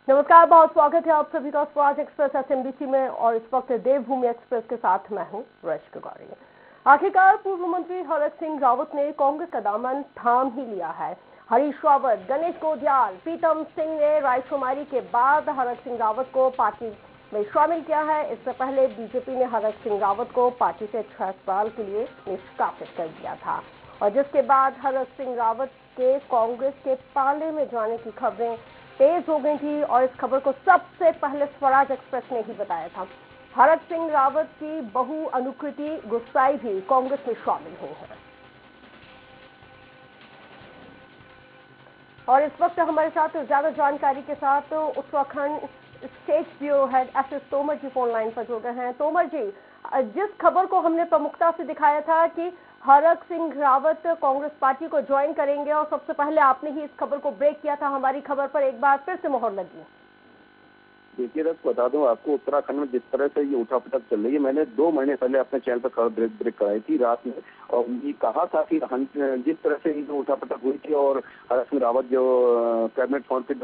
नमस्कार, बहुत स्वागत है आप सभी का स्वराज एक्सप्रेस एसएमबीसी में। और इस वक्त देवभूमि एक्सप्रेस के साथ मैं हूं रश्क गौरी। आखिरकार पूर्व मंत्री हरक सिंह रावत ने कांग्रेस का दामन थाम ही लिया है। हरीश रावत, गणेश गोदियाल, प्रीतम सिंह ने रायशुमारी के बाद हरक सिंह रावत को पार्टी में शामिल किया है। इससे पहले बीजेपी ने हरक सिंह रावत को पार्टी से 6 साल के लिए निष्कासित कर दिया था, और जिसके बाद हरक सिंह रावत के कांग्रेस के पाले में जाने की खबरें तेज हो गई थी। और इस खबर को सबसे पहले स्वराज एक्सप्रेस ने ही बताया था। हरक सिंह रावत की बहू अनुकृति गुस्साई भी कांग्रेस में शामिल हुई है। और इस वक्त हमारे साथ ज्यादा जानकारी के साथ Uttarakhand state bureau head S Tomar ji phone line पर जुड़ गए हैं। तोमर जी, जिस खबर को हमने प्रमुखता से दिखाया था कि हरक सिंह रावत कांग्रेस पार्टी को ज्वाइन करेंगे, और सबसे पहले आपने ही इस खबर को ब्रेक किया था, हमारी खबर पर एक बार फिर से मोहर लगी। देखिए रस, बता दूं आपको, उत्तराखंड में जिस तरह से ये उठापटक चल रही है, मैंने 2 महीने पहले अपने चैनल पर खबर ब्रेक कराई थी रात में, और ये कहा था कि जिस तरह से ये उठापटक हुई थी और हरक सिंह रावत जो कैबिनेट फोन पे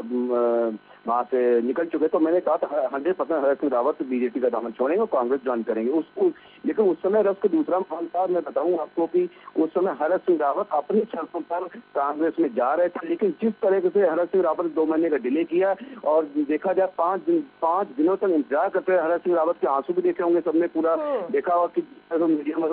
वहां से निकल चुके, तो मैंने कहा था 100% हरक सिंह रावत बीजेपी का दामन छोड़ेंगे और कांग्रेस ज्वाइन करेंगे उसको। लेकिन उस समय रस का दूसरा मामला था, मैं बताऊं आपको कि उस समय हरक सिंह रावत अपनी शर्तों पर कांग्रेस में जा रहे थे, लेकिन जिस तरह से हरक सिंह रावत 2 महीने का डिले किया, और देखा जाए 5 दिनों तक इंतजार करते हुए हरक सिंह रावत के आंसू भी देखे होंगे सबने, पूरा देखा होगा कि मीडिया में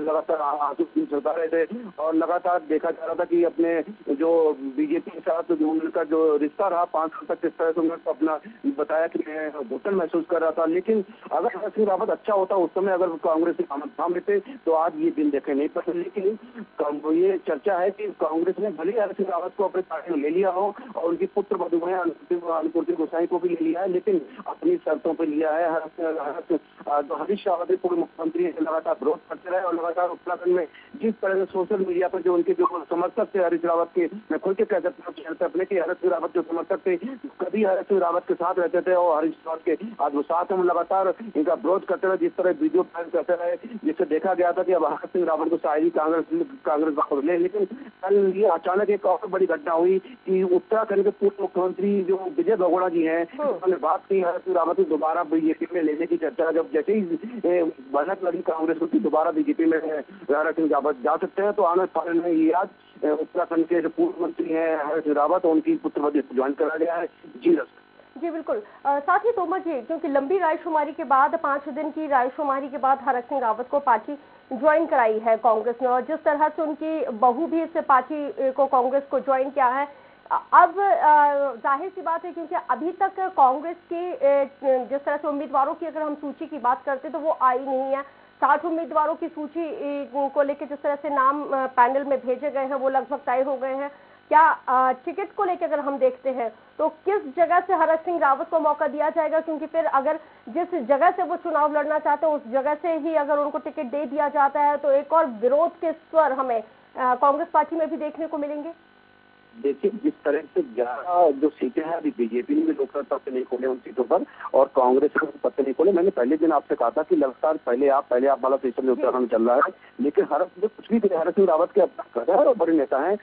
लगातार आंसू चलता रहे थे, और लगातार देखा जा रहा था कि अपने जो बीजेपी के साथ उनका जो रिश्ता रहा 5 साल तक, किस तरह से उन्होंने अपना बताया कि मैं घुटन महसूस कर रहा था। लेकिन अगर हरक सिंह रावत अच्छा होता उस समय, अगर कांग्रेस से थाम लेते, तो आज ये दिन देखे नहीं पड़ते। लेकिन ये चर्चा है कि कांग्रेस ने भले हरक सिंह रावत को अपने पार्टी में ले लिया हो, और उनकी पुत्र वधू में अनुकृति गोसाई को भी ले लिया है, लेकिन अपनी शर्तों पर लिया है। हरीश रावत पूर्व मुख्यमंत्री लगातार विरोध करते रहे, और लगातार उत्तराखंड में जिस तरह से सोशल मीडिया पर जो उनके जो समर्थक थे हरीश रावत के, मैं खुल के कह सकता हूँ अपने कि हरक सिंह रावत जो समर्थक थे कभी हरक सिंह रावत के साथ रहते थे, और हरीश रावत के आज वो साथ में लगातार इनका विरोध करते रहे, जिस तरह वीडियो करते रहे, जिससे देखा गया था कि अब हरक सिंह रावत को शायद कांग्रेस वापस ले। लेकिन कल ये अचानक एक और बड़ी घटना हुई कि उत्तराखंड के पूर्व मुख्यमंत्री जो विजय बहुगुणा जी हैं, उन्होंने बात की हरक सिंह रावत को दोबारा बीजेपी में लेने की चर्चा। जब जैसे ही भनक लगी कांग्रेस को कि दोबारा बीजेपी में हरक सिंह रावत जा सकते हैं, तो आने वाले में ये आज उत्तराखंड के जो पूर्व मंत्री हैं हरक सिंह रावत, उनकी पुत्रवधू ज्वाइन करा गया है। जी बिल्कुल। साथ ही तोमर जी, क्योंकि लंबी रायशुमारी के बाद 5 दिन की रायशुमारी के बाद हरक सिंह रावत को पार्टी ज्वाइन कराई है कांग्रेस ने, और जिस तरह से उनकी बहू भी इस पार्टी को कांग्रेस को ज्वाइन किया है, अब जाहिर सी बात है क्योंकि अभी तक कांग्रेस की जिस तरह से उम्मीदवारों की अगर हम सूची की बात करते तो वो आई नहीं है। 60 उम्मीदवारों की सूची को लेकर जिस तरह से नाम पैनल में भेजे गए हैं वो लगभग तय हो गए हैं। क्या टिकट को लेकर अगर हम देखते हैं तो किस जगह से हरक सिंह रावत को मौका दिया जाएगा, क्योंकि फिर अगर जिस जगह से वो चुनाव लड़ना चाहते हैं उस जगह से ही अगर उनको टिकट दे दिया जाता है तो एक और विरोध के स्वर हमें कांग्रेस पार्टी में भी देखने को मिलेंगे। देखिए, जिस तरह से 11 जो सीटें हैं अभी बीजेपी ने भी लोकसभा पत्ते नहीं खोले उन सीटों पर, और कांग्रेस ने पत्ते नहीं खोले। मैंने पहले दिन आपसे कहा था कि लगातार पहले आप वाला सिस्टम उत्तराखंड चल रहा है, लेकिन हरक कुछ भी हरक सिंह रावत के अपना कर रहे हैं और बड़े नेता हैं,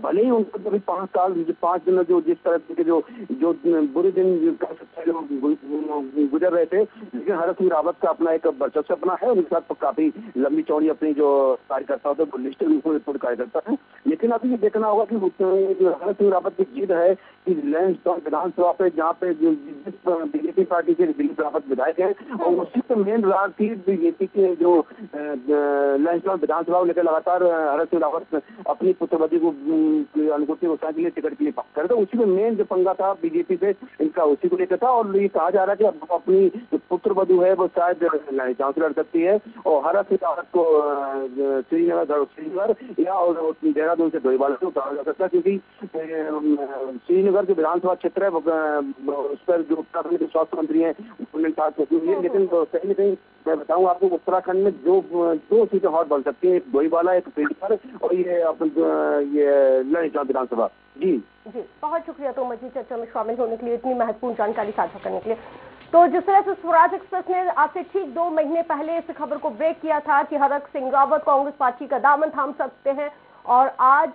भले ही उनको कभी 5 साल 5 दिन जो जिस तरह के जो बुरे दिन कह सकते हैं जो गुजर रहे थे, लेकिन हरक सिंह रावत का अपना एक वर्चस्व अपना है, उनके साथ काफी लंबी चौड़ी अपनी जो कार्यकर्ता होते हैं लिस्ट कार्यकर्ता है। लेकिन अभी ये देखना होगा कि हरक सिंह रावत की जीत है कि लैंसडाउन विधानसभा पे, जहाँ पे बीजेपी पार्टी के दिलीप रावत विधायक हैं, और उसी पे मेन राग थी बीजेपी के जो लैंसडाउन विधानसभा को लेकर लगातार हरक सिंह रावत अपनी पुत्रवधू को अनुकृति गोसाई के लिए टिकट के लिए पक्का करे, तो उसी में मेन जो पंगा था बीजेपी से इनका उसी को लेकर था। और ये कहा जा रहा है कि अब अपनी पुत्रवधू है वो शायद चांस लड़ सकती है, और हरक सिंह रावत को श्रीनगर या और देहरादून से डोईवाला से उतारा जा सकता है, क्योंकि श्रीनगर जो विधानसभा क्षेत्र है उस पर जो उत्तराखंड के स्वास्थ्य मंत्री हैं लेकिन कहीं न कहीं मैं बताऊं आपको उत्तराखंड में जो 2 सीटें हॉट बन सकती हैं, एक डोईवाला एक फील्ड और ये ललितगंज विधानसभा। जी बहुत शुक्रिया तोमर जी चर्चा में शामिल होने के लिए, इतनी महत्वपूर्ण जानकारी साझा करने के लिए। तो जिस तरह से स्वराज एक्सप्रेस ने आज से ठीक 2 महीने पहले इस खबर को ब्रेक किया था कि हरक सिंह रावत कांग्रेस पार्टी का दामन थाम सकते हैं, और आज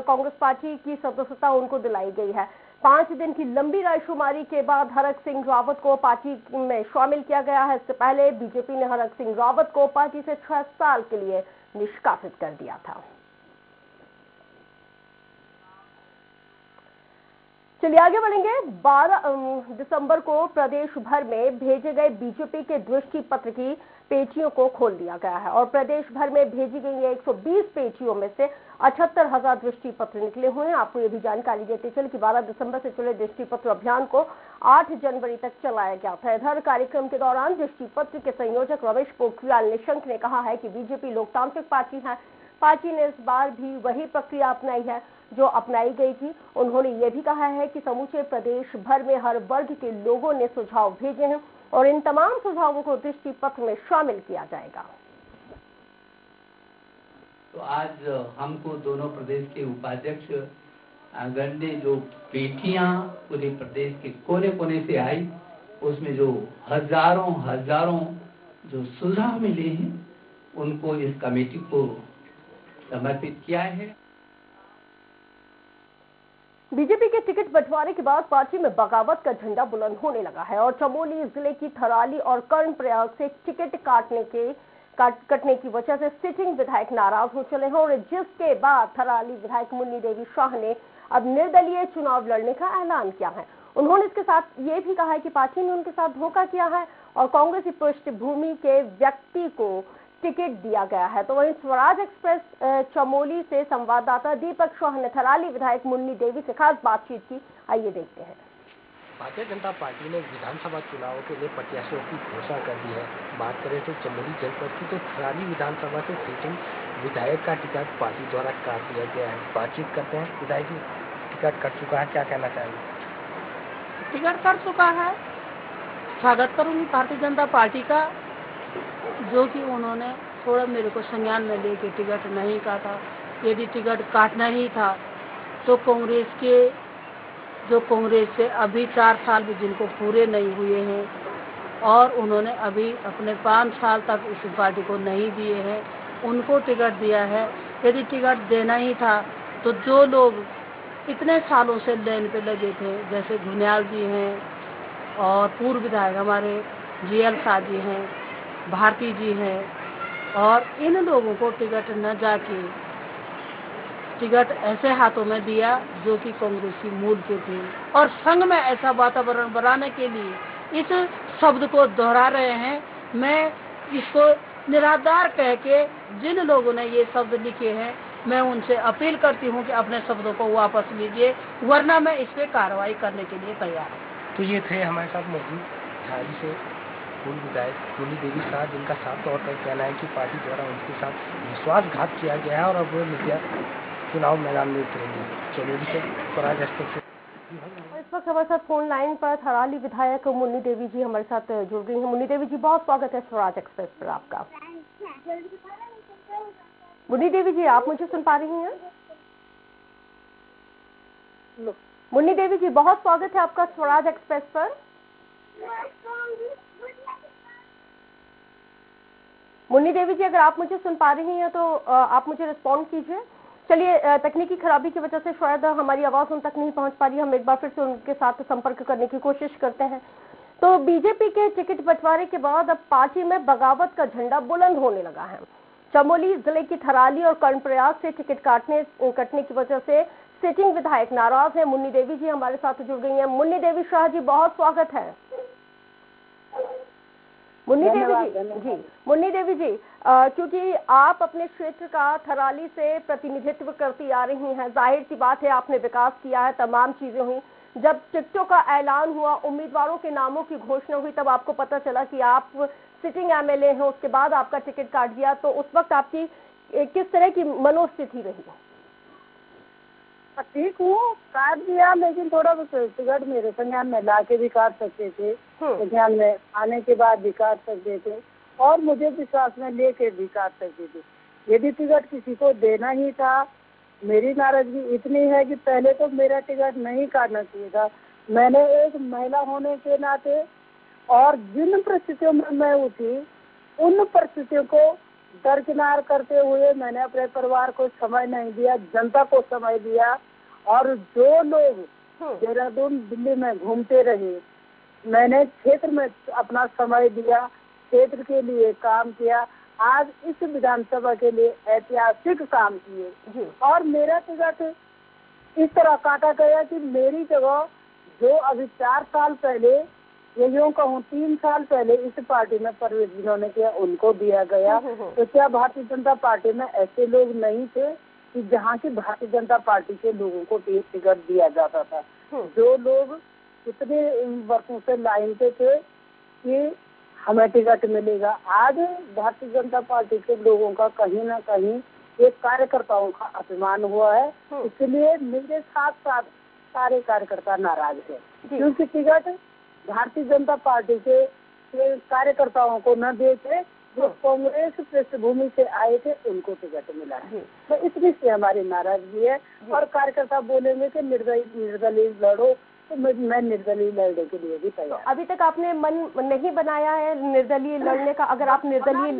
कांग्रेस पार्टी की सदस्यता उनको दिलाई गई है। 5 दिन की लंबी रायशुमारी के बाद हरक सिंह रावत को पार्टी में शामिल किया गया है। इससे पहले बीजेपी ने हरक सिंह रावत को पार्टी से 6 साल के लिए निष्कासित कर दिया था। चलिए आगे बढ़ेंगे। 12 दिसंबर को प्रदेश भर में भेजे गए बीजेपी के दृष्टि पत्र की पेटियों को खोल दिया गया है और प्रदेश भर में भेजी गई 120 पेटियों में से 78,000 दृष्टि पत्र निकले हुए हैं। आपको ये भी जानकारी देते चले कि 12 दिसंबर से चले दृष्टि पत्र अभियान को 8 जनवरी तक चलाया गया था। इधर कार्यक्रम के दौरान दृष्टि पत्र के संयोजक रमेश पोखरियाल निशंक ने कहा है कि बीजेपी लोकतांत्रिक पार्टी है। पार्टी ने इस बार भी वही प्रक्रिया अपनाई है जो अपनाई गई थी। उन्होंने ये भी कहा है कि समूचे प्रदेश भर में हर वर्ग के लोगों ने सुझाव भेजे हैं और इन तमाम सुझावों को दृष्टि पत्र में शामिल किया जाएगा। तो आज हमको दोनों प्रदेश के उपाध्यक्ष गण ने जो पेटियां पूरे प्रदेश के कोने कोने से आई, उसमें जो हजारों जो सुझाव मिले हैं उनको इस कमेटी को समर्पित किया है। बीजेपी के टिकट बंटवारे के बाद पार्टी में बगावत का झंडा बुलंद होने लगा है और चमोली जिले की थराली और कर्णप्रयाग से टिकट कटने की वजह से सिटिंग विधायक नाराज हो चले हैं और जिसके बाद थराली विधायक मुन्नी देवी शाह ने अब निर्दलीय चुनाव लड़ने का ऐलान किया है। उन्होंने इसके साथ ये भी कहा है कि पार्टी ने उनके साथ धोखा किया है और कांग्रेसी पृष्ठभूमि के व्यक्ति को टिकट दिया गया है। तो वहीं स्वराज एक्सप्रेस चमोली से संवाददाता दीपक शाह ने थराली विधायक मुन्नी देवी से खास बातचीत की। आइए देखते हैं। भारतीय जनता पार्टी ने विधानसभा चुनाव के लिए प्रत्याशियों की घोषणा कर दी है। बात करें तो चमोली जनपद की, तो थराली विधानसभा से सीटिंग विधायक का टिकट पार्टी द्वारा काट दिया गया है। बातचीत करते हैं। विधायक जी, टिकट कट चुका है, क्या कहना चाहेंगे? टिकट कट चुका है। स्वागत करूंगी भारतीय जनता पार्टी का, जो कि उन्होंने थोड़ा मेरे को संज्ञान में लेके टिकट नहीं काटा। यदि टिकट काटना ही था तो कांग्रेस से अभी 4 साल भी जिनको पूरे नहीं हुए हैं और उन्होंने अभी अपने 5 साल तक इस पार्टी को नहीं दिए हैं, उनको टिकट दिया है। यदि टिकट देना ही था तो जो लोग इतने सालों से लाइन पे लगे थे, जैसे घुनियाल जी हैं और पूर्व विधायक हमारे GL शाह जी हैं, भारती जी हैं, और इन लोगों को टिकट न जाके टिकट ऐसे हाथों में दिया जो कि कांग्रेसी मूल के थे और संघ में ऐसा वातावरण बनाने के लिए इस शब्द को दोहरा रहे हैं। मैं इसको निराधार कह के जिन लोगों ने ये शब्द लिखे हैं, मैं उनसे अपील करती हूं कि अपने शब्दों को वापस लीजिए, वरना मैं इस पे कार्रवाई करने के लिए तैयार हूँ। तो ये थे हमारे साथ मौजूद झाड़ी से पूर्व विधायक मुन्नी देवी शाह, जिनका साफ तौर पर कहना है कि पार्टी द्वारा उनके साथ विश्वासघात किया गया है और अब वो चुनाव मैदान में उतरेंगे। चलिए से स्वराज एक्सप्रेस से इस वक्त हमारे साथ फोन लाइन पर थराली विधायक मुन्नी देवी जी हमारे साथ जुड़ गई हैं। मुन्नी देवी जी, बहुत स्वागत है स्वराज एक्सप्रेस पर आपका। मुन्नी देवी जी, आप मुझे सुन पा रही हैं? मुन्नी देवी जी, बहुत स्वागत है आपका स्वराज एक्सप्रेस पर। मुन्नी देवी जी, अगर आप मुझे सुन पा रही हैं तो आप मुझे रिस्पॉन्ड कीजिए। चलिए, तकनीकी खराबी की वजह से शायद हमारी आवाज उन तक नहीं पहुंच पा रही। हम एक बार फिर से उनके साथ संपर्क करने की कोशिश करते हैं। तो बीजेपी के टिकट बंटवारे के बाद अब पार्टी में बगावत का झंडा बुलंद होने लगा है। चमोली जिले की थराली और कर्णप्रयाग से टिकट कटने की वजह से सिटिंग विधायक नाराज है। मुन्नी देवी जी हमारे साथ जुड़ गई हैं। मुन्नी देवी शाह जी, बहुत स्वागत है। मुन्नी देवी जी, क्योंकि आप अपने क्षेत्र का थराली से प्रतिनिधित्व करती आ रही हैं, जाहिर सी बात है आपने विकास किया है, तमाम चीजें हुई। जब टिकटों का ऐलान हुआ, उम्मीदवारों के नामों की घोषणा हुई, तब आपको पता चला कि आप सिटिंग MLA हैं, उसके बाद आपका टिकट काट दिया, तो उस वक्त आपकी किस तरह की मनोस्थिति रही? ठीक हूँ, काट दिया, लेकिन थोड़ा टिकट मेरे संज्ञान में ला के भी काट सकते थे, संज्ञान में आने के बाद भी काट सकते थे और मुझे विश्वास में लेके भी काट सकते थे। यदि टिकट किसी को देना ही था, मेरी नाराजगी इतनी है कि पहले तो मेरा टिकट नहीं काटना चाहिए था। मैंने एक महिला होने के नाते और जिन परिस्थितियों में मैं उठी, उन परिस्थितियों को दरकिनार करते हुए मैंने अपने परिवार को समय नहीं दिया, जनता को समय दिया और जो लोग देहरादून दिल्ली में घूमते रहे। मैंने क्षेत्र में अपना समय दिया, क्षेत्र के लिए काम किया। आज इस विधानसभा के लिए ऐतिहासिक काम किए और मेरा टिकट इस तरह काटा गया कि मेरी जगह जो अभी 4 साल पहले, ये यूँ कहूँ 3 साल पहले इस पार्टी में प्रवेश जिन्होंने किया उनको दिया गया। तो क्या भारतीय जनता पार्टी में ऐसे लोग नहीं थे कि जहाँ की भारतीय जनता पार्टी के लोगों को टिकट दिया जाता था? जो लोग कितने वर्षों से लाइन पे थे कि हमें टिकट मिलेगा, आज भारतीय जनता पार्टी के लोगों का कहीं ना कहीं एक कार्यकर्ताओं का अपमान हुआ है। इसलिए मेरे साथ साथ सारे कार्यकर्ता नाराज है, क्योंकि टिकट भारतीय जनता पार्टी के कार्यकर्ताओं को न दे के जो कांग्रेस पृष्ठभूमि से आए थे उनको टिकट मिला है। तो इसलिए से हमारी नाराजगी है। और कार्यकर्ता बोलेंगे कि निर्दलीय लड़ो, तो मैं निर्दलीय लड़ने के लिए भी तैयार। अभी तक आपने मन नहीं बनाया है निर्दलीय लड़ने का? अगर आप निर्दलीय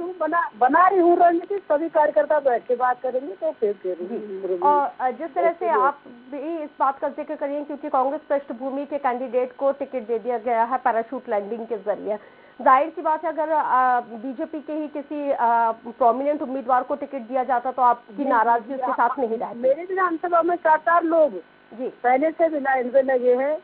बना रही हूँ रणनीति, सभी कार्यकर्ता बैठ के बात करेंगे तो फिर। और जिस तरह से आप भी इस बात का जिक्र करिए, क्योंकि कांग्रेस पृष्ठभूमि के कैंडिडेट को टिकट दे दिया गया है पैराशूट लैंडिंग के जरिए, जाहिर सी बात है अगर बीजेपी के ही किसी प्रोमिनेंट उम्मीदवार को टिकट दिया जाता तो आपकी नाराजगी उसके साथ नहीं रहती। मेरे विधानसभा में 4 लोग जी पहले से भी लाइन पे लगे हैं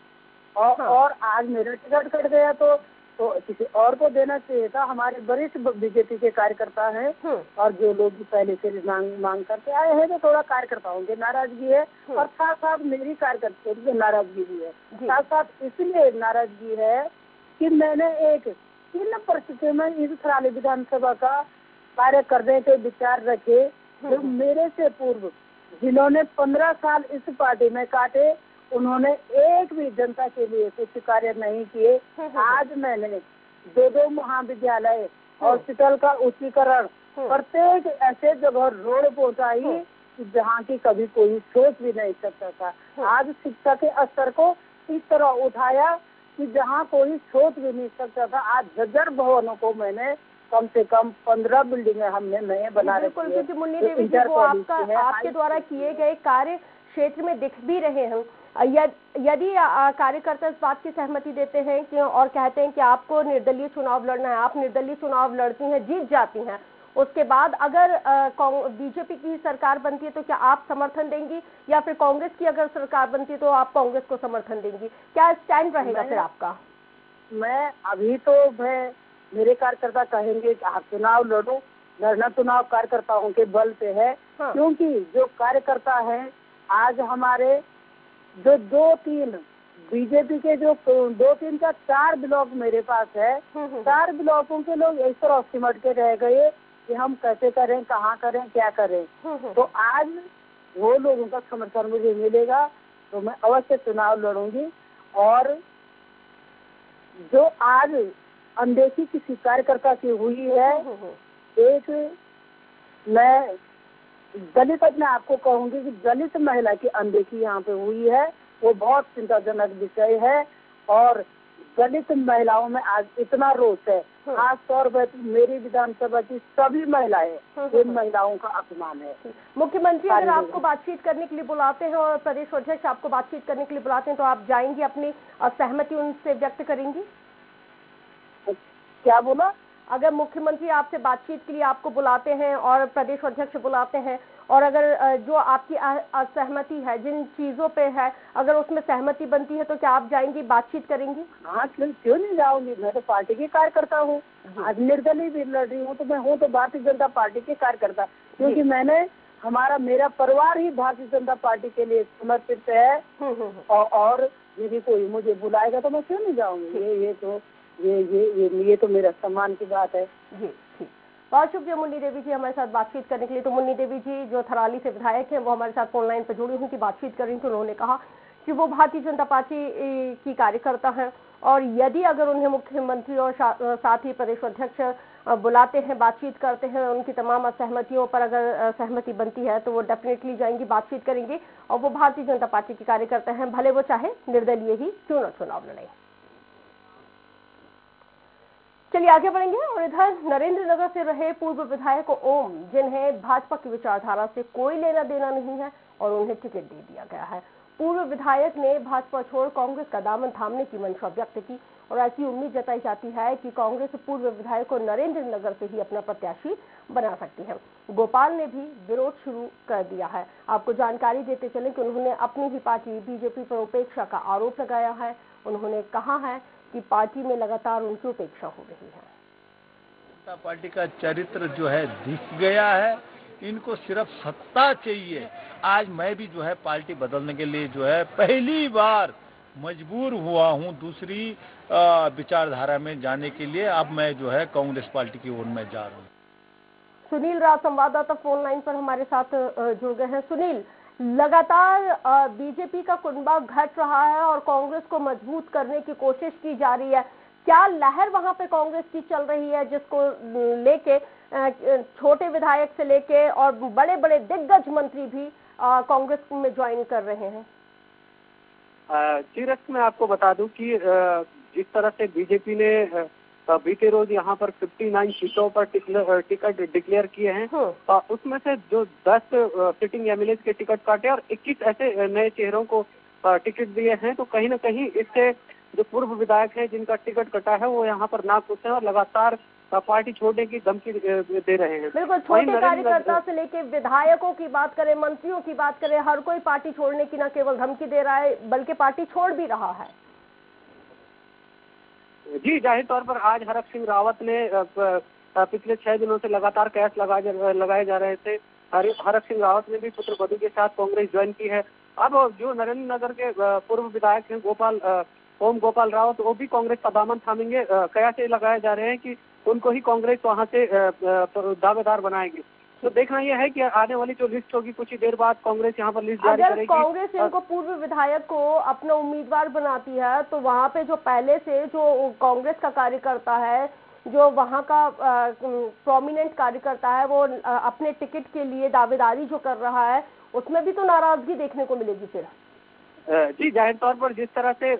और आज मेरा टिकट कट गया तो किसी और को देना चाहिए था। हमारे वरिष्ठ बीजेपी के कार्यकर्ता हैं और जो लोग पहले से मांग करते आए हैं, तो थोड़ा कार्यकर्ताओं की नाराजगी है और साथ साथ मेरी कार्यकर्ताओं की नाराजगी भी है। साथ साथ इसलिए नाराजगी है कि मैंने एक 3 परिस्थितियों में इस थराली विधानसभा का कार्य करने के विचार रखे, जो मेरे से पूर्व जिन्होंने 15 साल इस पार्टी में काटे, उन्होंने एक भी जनता के लिए कुछ कार्य नहीं किए। आज मैंने 2 महाविद्यालय, हॉस्पिटल का उच्चीकरण, प्रत्येक ऐसे जगह रोड पहुंचाई जहाँ की कभी कोई सोच भी नहीं सकता था। आज शिक्षा के स्तर को इस तरह उठाया कि जहाँ कोई सोच भी नहीं सकता था। आज जर्जर भवनों को मैंने कम से कम 15 बिल्डिंगें हमने नए बना रखी है। क्योंकि मुन्नी देवी जी, वो आपके द्वारा किए गए कार्य क्षेत्र में दिख भी रहे हैं। यदि कार्यकर्ता इस बात की सहमति देते हैं कि और कहते हैं कि आपको निर्दलीय चुनाव लड़ना है, आप निर्दलीय चुनाव लड़ती हैं, जीत जाती हैं, उसके बाद अगर बीजेपी की सरकार बनती है तो क्या आप समर्थन देंगी, या फिर कांग्रेस की अगर सरकार बनती है तो आप कांग्रेस को समर्थन देंगी? क्या स्टैंड रहेगा फिर आपका? मैं अभी तो मेरे कार्यकर्ता कहेंगे कि आप चुनाव लड़ो, लड़ना चुनाव कार्यकर्ताओं के बल पे है। क्योंकि जो कार्यकर्ता है आज हमारे जो 2-3 बीजेपी के जो 2-3 का 4 ब्लॉक मेरे पास है, 4 ब्लॉकों के लोग इस तरह सिमट के रह गए कि हम कैसे करें, कहाँ करें, क्या करें। तो आज वो लोगों का समर्थन मुझे मिलेगा तो मैं अवश्य चुनाव लड़ूंगी। और जो आज अनदेखी किसी कार्यकर्ता की हुई है, एक मैं दलित अपने आपको कहूंगी कि दलित महिला की अनदेखी यहाँ पे हुई है, वो बहुत चिंताजनक विषय है। और दलित महिलाओं में आज इतना रोष है, खास तौर पर मेरी विधानसभा की सभी महिलाएं, इन महिलाओं का अपमान है। मुख्यमंत्री अगर आपको बातचीत करने के लिए बुलाते हैं और प्रदेश अध्यक्ष आपको बातचीत करने के लिए बुलाते हैं तो आप जाएंगी, अपनी असहमति उनसे व्यक्त करेंगी? क्या बोला? अगर मुख्यमंत्री आपसे बातचीत के लिए आपको बुलाते हैं और प्रदेश अध्यक्ष बुलाते हैं और अगर जो आपकी असहमति है जिन चीजों पे है, अगर उसमें सहमति बनती है तो क्या आप जाएंगी, बातचीत करेंगी? हाँ, क्यों नहीं जाऊंगी। मैं तो पार्टी की कार्यकर्ता हूँ, आज निर्दलीय भी लड़ रही हूँ, तो मैं हूँ तो भारतीय जनता पार्टी के कार्यकर्ता, क्योंकि मेरा परिवार ही भारतीय जनता पार्टी के लिए समर्पित है। और यदि कोई मुझे बुलाएगा तो मैं क्यों नहीं जाऊंगी। ये तो मेरा सम्मान की बात है। जी ठीक, बहुत शुक्रिया मुन्नी देवी जी हमारे साथ बातचीत करने के लिए। तो मुन्नी देवी जी जो थराली से विधायक हैं वो हमारे साथ फोन लाइन पर जुड़ी हुई थी, बातचीत कर रही थी। उन्होंने कहा कि वो भारतीय जनता पार्टी की कार्यकर्ता हैं और यदि अगर उन्हें मुख्यमंत्री और साथ ही प्रदेश अध्यक्ष बुलाते हैं, बातचीत करते हैं, उनकी तमाम असहमतियों पर अगर सहमति बनती है तो वो डेफिनेटली जाएंगी, बातचीत करेंगे। और वो भारतीय जनता पार्टी की कार्यकर्ता हैं, भले वो चाहे निर्दलीय ही क्यों न चुनाव लड़े। चलिए आगे बढ़ेंगे। और इधर नरेंद्र नगर से रहे पूर्व विधायक ओम, जिन्हें भाजपा की विचारधारा से कोई लेना देना नहीं है और उन्हें टिकट दे दिया गया है, पूर्व विधायक ने भाजपा छोड़ कांग्रेस का दामन थामने की मंशा व्यक्त की और ऐसी उम्मीद जताई जाती है कि कांग्रेस पूर्व विधायक को नरेंद्र नगर से ही अपना प्रत्याशी बना सकती है। गोपाल ने भी विरोध शुरू कर दिया है। आपको जानकारी देते चले कि उन्होंने अपनी ही पार्टी बीजेपी पर उपेक्षा का आरोप लगाया है। उन्होंने कहा है कि पार्टी में लगातार उनकी उपेक्षा हो रही है। जनता पार्टी का चरित्र जो है दिख गया है, इनको सिर्फ सत्ता चाहिए। आज मैं भी जो है पार्टी बदलने के लिए जो है पहली बार मजबूर हुआ हूं दूसरी विचारधारा में जाने के लिए। अब मैं जो है कांग्रेस पार्टी की ओर में जा रहा हूं। सुनील राज संवाददाता फोन लाइन पर हमारे साथ जुड़ गए हैं। सुनील, लगातार बीजेपी का कुनबा घट रहा है और कांग्रेस को मजबूत करने की कोशिश की जा रही है। क्या लहर वहां पे कांग्रेस की चल रही है जिसको लेके छोटे विधायक से लेके और बड़े बड़े दिग्गज मंत्री भी कांग्रेस में ज्वाइन कर रहे हैं? जी रश्मि, मैं आपको बता दूं कि जिस तरह से बीजेपी ने बीते रोज यहाँ पर 59 सीटों पर टिकट डिक्लेयर किए हैं, उसमें से जो 10 सिटिंग एमएलए के टिकट काटे और 21 ऐसे नए चेहरों को टिकट दिए हैं, तो कहीं न कहीं इससे जो पूर्व विधायक हैं जिनका टिकट कटा है वो यहाँ पर नाखुश हैं और लगातार पार्टी छोड़ने की धमकी दे रहे हैं। बिल्कुल, छोटे कार्यकर्ता से लेके विधायकों की बात करें, मंत्रियों की बात करें, हर कोई पार्टी छोड़ने की न केवल धमकी दे रहा है बल्कि पार्टी छोड़ भी रहा है। जी, जाहिर तौर पर आज हरक सिंह रावत ने पिछले 6 दिनों से लगातार कैश लगाए जा रहे थे। हरक सिंह रावत ने भी पुत्र वधू के साथ कांग्रेस ज्वाइन की है। अब जो नरेंद्र नगर के पूर्व विधायक हैं ओम गोपाल रावत, वो भी कांग्रेस का दामन थामेंगे। कयास लगाए जा रहे हैं कि उनको ही कांग्रेस वहां से दावेदार बनाएगी। तो देखना यह है कि आने वाली जो लिस्ट होगी कुछ ही देर बाद कांग्रेस यहाँ पर लिस्ट जारी करेगी। कांग्रेस इनको पूर्व विधायक को अपना उम्मीदवार बनाती है तो वहाँ पे जो पहले से जो कांग्रेस का कार्यकर्ता है, जो वहाँ का प्रोमिनेंट कार्यकर्ता है, वो अपने टिकट के लिए दावेदारी जो कर रहा है उसमें भी तो नाराजगी देखने को मिलेगी फिर। जी, जाहिर तौर पर जिस तरह से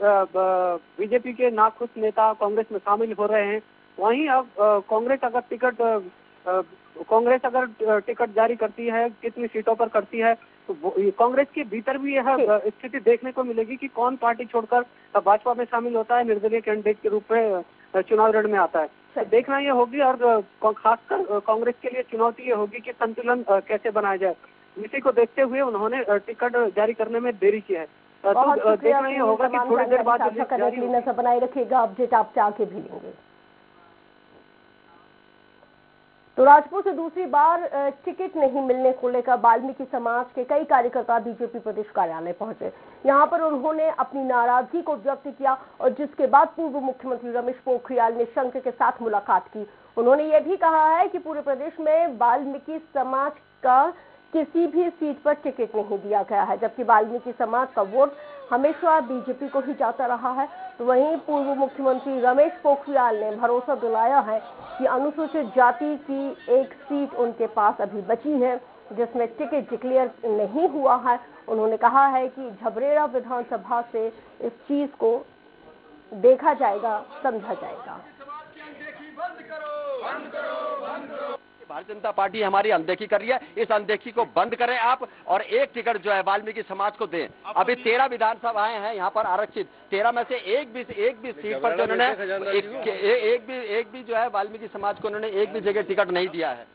बीजेपी के नाखुश नेता कांग्रेस में शामिल हो रहे हैं, वहीं अब कांग्रेस अगर टिकट जारी करती है, कितनी सीटों पर करती है, तो कांग्रेस के भीतर भी यह स्थिति देखने को मिलेगी कि कौन पार्टी छोड़कर भाजपा में शामिल होता है, निर्दलीय कैंडिडेट के रूप में चुनाव रण में आता है। तो देखना ये होगी और खासकर कांग्रेस के लिए चुनौती ये होगी कि संतुलन कैसे बनाया जाए। इसी को देखते हुए उन्होंने टिकट जारी करने में देरी की है। तो देखना ये होगा कि थोड़ी देर बाद नजर बनाए रखिएगा। अपडेट आपसे आके भी लेंगे। तो राजपुर से दूसरी बार टिकट नहीं मिलने को लेकर वाल्मीकि समाज के कई कार्यकर्ता बीजेपी प्रदेश कार्यालय पहुंचे। यहां पर उन्होंने अपनी नाराजगी को व्यक्त किया और जिसके बाद पूर्व मुख्यमंत्री रमेश पोखरियाल निशंक के साथ मुलाकात की। उन्होंने ये भी कहा है कि पूरे प्रदेश में वाल्मीकि समाज का किसी भी सीट पर टिकट नहीं दिया गया है, जबकि वाल्मीकि समाज का वोट हमेशा बीजेपी को ही जाता रहा है। तो वहीं पूर्व मुख्यमंत्री रमेश पोखरियाल ने भरोसा दिलाया है कि अनुसूचित जाति की एक सीट उनके पास अभी बची है जिसमें टिकट डिक्लेयर नहीं हुआ है। उन्होंने कहा है कि झबरेड़ा विधानसभा से इस चीज को देखा जाएगा, समझा जाएगा। भारतीय जनता पार्टी हमारी अनदेखी कर रही है, इस अनदेखी को बंद करें आप और एक टिकट जो है वाल्मीकि समाज को दें। अभी 13 विधानसभाएं हैं यहाँ पर आरक्षित, 13 में से एक भी सीट पर जो उन्होंने एक भी जो है वाल्मीकि समाज को उन्होंने एक भी जगह टिकट नहीं दिया है।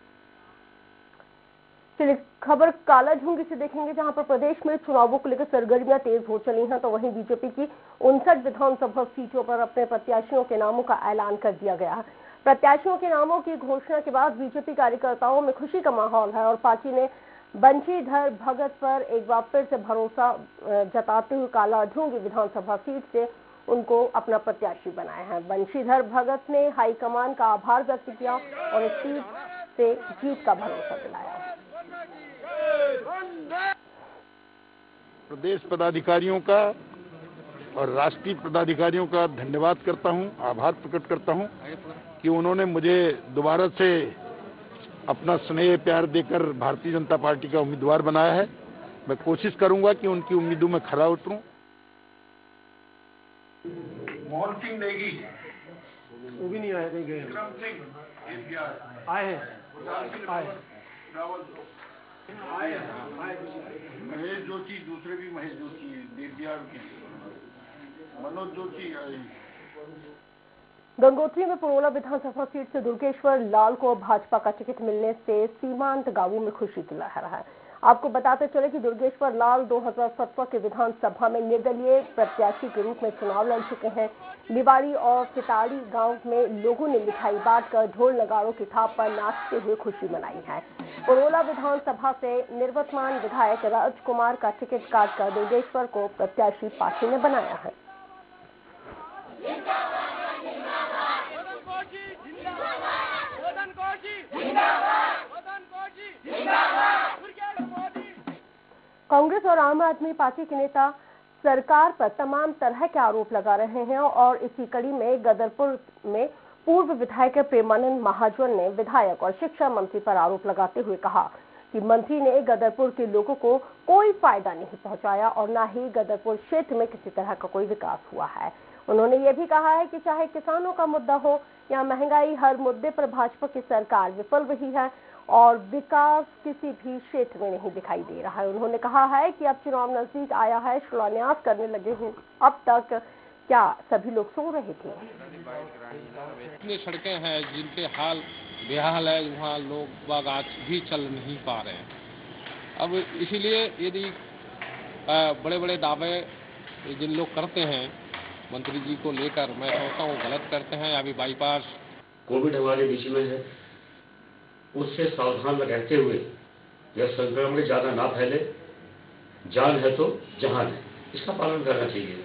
चलिए खबर काला झुंगी से देखेंगे, जहां पर प्रदेश में चुनावों को लेकर सरगर्मियां तेज हो चली हैं। तो वहीं बीजेपी की 59 विधानसभा सीटों पर अपने प्रत्याशियों के नामों का ऐलान कर दिया गया है। प्रत्याशियों के नामों की घोषणा के बाद बीजेपी कार्यकर्ताओं में खुशी का माहौल है और पार्टी ने बंशीधर भगत पर एक बार फिर से भरोसा जताते हुए काला झुंगी विधानसभा सीट से उनको अपना प्रत्याशी बनाया है। बंशीधर भगत ने हाईकमान का आभार व्यक्त किया और इस सीट से जीत का भरोसा दिलाया। प्रदेश पदाधिकारियों का और राष्ट्रीय पदाधिकारियों का धन्यवाद करता हूं, आभार प्रकट करता हूं कि उन्होंने मुझे दोबारा से अपना स्नेह प्यार देकर भारतीय जनता पार्टी का उम्मीदवार बनाया है। मैं कोशिश करूंगा कि उनकी उम्मीदों में खरा उतरूं। मोहन सिंह नेगी वो भी नहीं आए, कहीं गए आए हैं। महेश जोशी, दूसरे भी महेश जोशी DPR के, मनोज जोशी आए। गंगोत्री में परोला विधानसभा सीट से दुर्गेश्वर लाल को भाजपा का टिकट मिलने से सीमांत गांवों में खुशी की लहर है। आपको बताते चले कि दुर्गेश्वर लाल 2017 के विधानसभा में निर्दलीय प्रत्याशी के रूप में चुनाव लड़ चुके हैं। लिवाड़ी और सिताड़ी गांव में लोगों ने मिठाई बांटकर ढोल नगाड़ों की थाप पर नाचते हुए खुशी मनाई है। परोला विधानसभा से निवर्तमान विधायक राजकुमार का टिकट काटकर दुर्गेश्वर को प्रत्याशी पार्टी ने बनाया है। कांग्रेस और आम आदमी पार्टी के नेता सरकार पर तमाम तरह के आरोप लगा रहे हैं और इसी कड़ी में गदरपुर में पूर्व विधायक प्रेमानंद महाजन ने विधायक और शिक्षा मंत्री पर आरोप लगाते हुए कहा कि मंत्री ने गदरपुर के लोगों को कोई फायदा नहीं पहुंचाया और न ही गदरपुर क्षेत्र में किसी तरह का कोई विकास हुआ है। उन्होंने ये भी कहा है कि चाहे किसानों का मुद्दा हो या महंगाई, हर मुद्दे पर भाजपा की सरकार विफल रही है और विकास किसी भी क्षेत्र में नहीं दिखाई दे रहा है। उन्होंने कहा है कि अब चुनाव नजदीक आया है, शिलान्यास करने लगे हैं। अब तक क्या सभी लोग सो रहे थे? इतनी सड़कें हैं जिनके हाल बेहाल है, वहाँ लोग बाग आज भी चल नहीं पा रहे हैं। अब इसीलिए यदि बड़े बड़े दावे जिन लोग करते हैं मंत्री जी को लेकर, मैं सोचता हूँ गलत करते हैं। अभी बाईपास कोविड हमारे बीच में है, उससे सावधान रहते हुए यह संक्रमण ज्यादा ना फैले, जान है तो जहान है, इसका पालन करना चाहिए।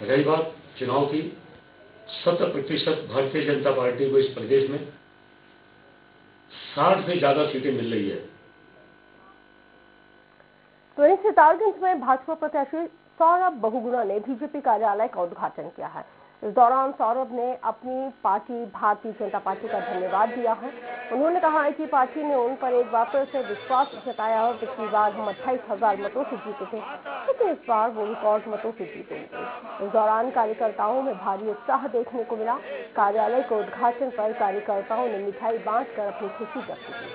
रही बात चुनाव की, 70% भारतीय जनता पार्टी को इस प्रदेश में 60 से ज्यादा सीटें मिल रही है। तो इस सितारगंज में भाजपा प्रत्याशी सौरभ बहुगुणा ने बीजेपी कार्यालय का उद्घाटन किया है। इस दौरान सौरभ ने अपनी पार्टी भारतीय जनता पार्टी का धन्यवाद दिया है। उन्होंने कहा है कि पार्टी ने उन पर एक बार फिर से विश्वास जताया और पिछली बार हम 28,000 मतों से जीते थे, लेकिन इस बार वो रिकॉर्ड मतों से जीतेंगे। इस दौरान कार्यकर्ताओं में भारी उत्साह देखने को मिला। कार्यालय के उद्घाटन पर कार्यकर्ताओं ने मिठाई बांटकर अपनी खुशी व्यक्त की।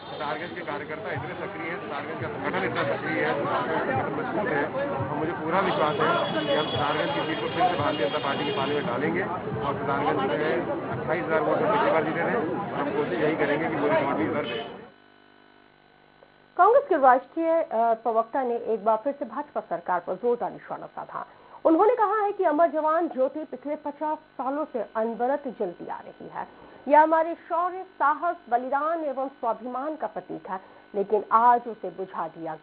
सितारगंज के कार्यकर्ता इतने सक्रिय हैं, सितारगंज का संगठन इतना सक्रिय है, संगठन मजबूत है और मुझे पूरा विश्वास है कि हम सितारगंज की सीट को फिर से भारतीय जनता पार्टी के पाले में डालेंगे और सितारगंज में 28,000 वोट पिछली बार जीते रहे। हम कोशिश यही करेंगे कि वो रिकॉर्ड भी कर दें। कांग्रेस के राष्ट्रीय प्रवक्ता ने एक बार फिर से भाजपा सरकार पर जोरदार निशाना साधा। उन्होंने कहा है कि अमर जवान ज्योति पिछले 50 सालों से अनवरत जलती आ रही है। यह हमारे शौर्य, साहस, बलिदान एवं स्वाभिमान का प्रतीक है, लेकिन आज उसे बुझा दिया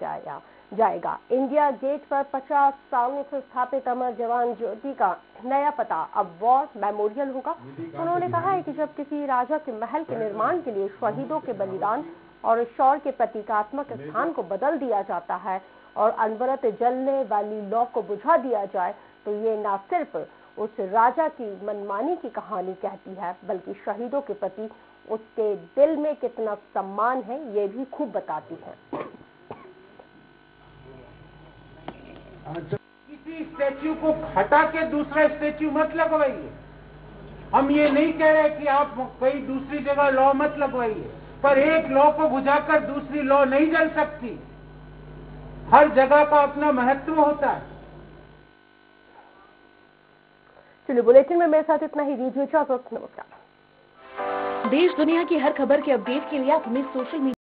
जाएगा। इंडिया गेट पर 50 सालों से स्थापित अमर जवान ज्योति का नया पता अब वॉर मेमोरियल होगा। उन्होंने कहा है कि जब किसी राजा के महल के निर्माण के लिए शहीदों के बलिदान और शौर्य के प्रतीकात्मक स्थान को बदल दिया जाता है और अनवरत जलने वाली लौ को बुझा दिया जाए, तो ये न सिर्फ उस राजा की मनमानी की कहानी कहती है, बल्कि शहीदों के प्रति उसके दिल में कितना सम्मान है ये भी खूब बताती है। किसी स्टैच्यू को हटा के दूसरा स्टैच्यू मत लगवाइए। हम ये नहीं कह रहे कि आप कहीं दूसरी जगह लौ मत लगवाइए, पर एक लौ को बुझाकर दूसरी लौ नहीं जल सकती। हर जगह का अपना महत्व होता है। चलिए, बुलेटिन में मेरे साथ इतना ही। दीजिए इजाजत, नमस्कार। देश दुनिया की हर खबर के अपडेट के लिए आप हमें सोशल मीडिया